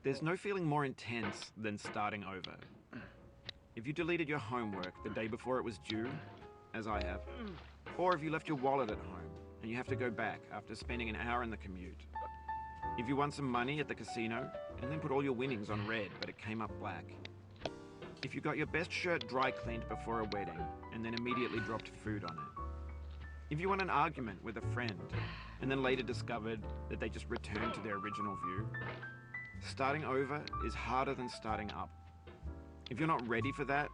There's no feeling more intense than starting over. If you deleted your homework the day before it was due, as I have, or if you left your wallet at home and you have to go back after spending an hour in the commute. If you won some money at the casino and then put all your winnings on red but it came up black. If you got your best shirt dry cleaned before a wedding and then immediately dropped food on it. If you won an argument with a friend and then later discovered that they just returned to their original view. Starting over is harder than starting up. If you're not ready for that,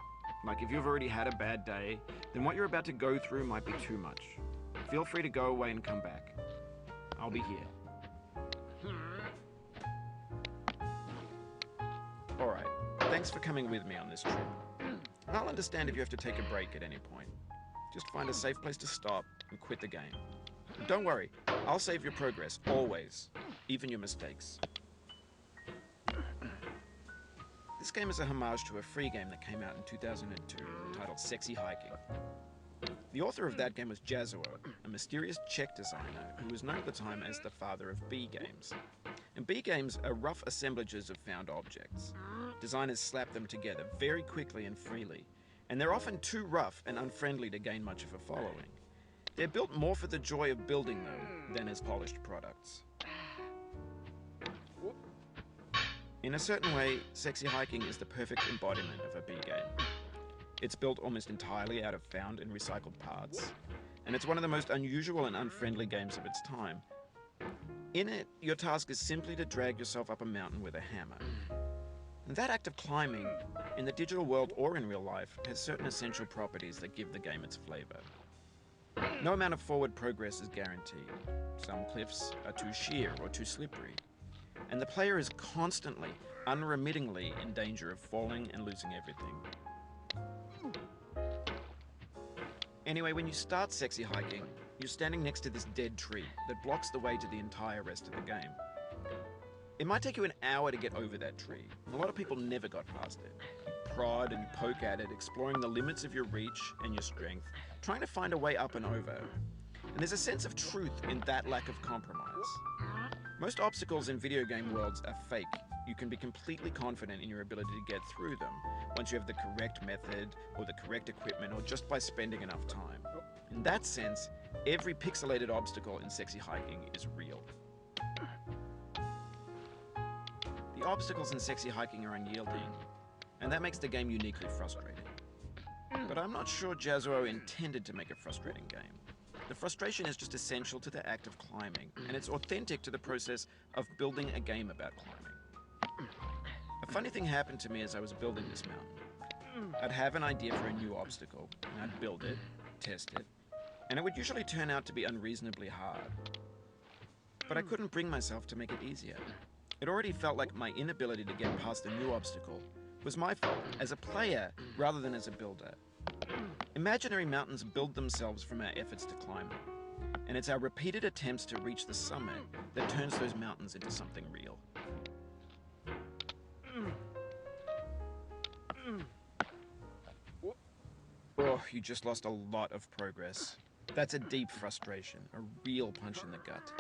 like if you've already had a bad day, then what you're about to go through might be too much. Feel free to go away and come back. I'll be here. Alright, thanks for coming with me on this trip. I'll understand if you have to take a break at any point. Just find a safe place to stop and quit the game. Don't worry, I'll save your progress, always, even your mistakes. This game is a homage to a free game that came out in 2002 titled Sexy Hiking. The author of that game was Jazzuo, a mysterious Czech designer who was known at the time as the father of B games. And B games are rough assemblages of found objects. Designers slap them together very quickly and freely, and they're often too rough and unfriendly to gain much of a following. They're built more for the joy of building them than as polished products. In a certain way, Sexy Hiking is the perfect embodiment of a B game. It's built almost entirely out of found and recycled parts, and it's one of the most unusual and unfriendly games of its time. In it, your task is simply to drag yourself up a mountain with a hammer. And that act of climbing, in the digital world or in real life, has certain essential properties that give the game its flavor. No amount of forward progress is guaranteed. Some cliffs are too sheer or too slippery. And the player is constantly, unremittingly in danger of falling and losing everything. Anyway, when you start Sexy Hiking, you're standing next to this dead tree that blocks the way to the entire rest of the game. It might take you an hour to get over that tree, and a lot of people never got past it. You prod and you poke at it, exploring the limits of your reach and your strength, trying to find a way up and over. And there's a sense of truth in that lack of compromise. Most obstacles in video game worlds are fake. You can be completely confident in your ability to get through them once you have the correct method or the correct equipment or just by spending enough time. In that sense, every pixelated obstacle in Sexy Hiking is real. The obstacles in Sexy Hiking are unyielding, and that makes the game uniquely frustrating. But I'm not sure Jazzuo intended to make a frustrating game. The frustration is just essential to the act of climbing, and it's authentic to the process of building a game about climbing. A funny thing happened to me as I was building this mountain. I'd have an idea for a new obstacle, and I'd build it, test it, and it would usually turn out to be unreasonably hard. But I couldn't bring myself to make it easier. It already felt like my inability to get past a new obstacle was my fault as a player rather than as a builder. Imaginary mountains build themselves from our efforts to climb them, and it's our repeated attempts to reach the summit that turns those mountains into something real. Oh, you just lost a lot of progress. That's a deep frustration, a real punch in the gut.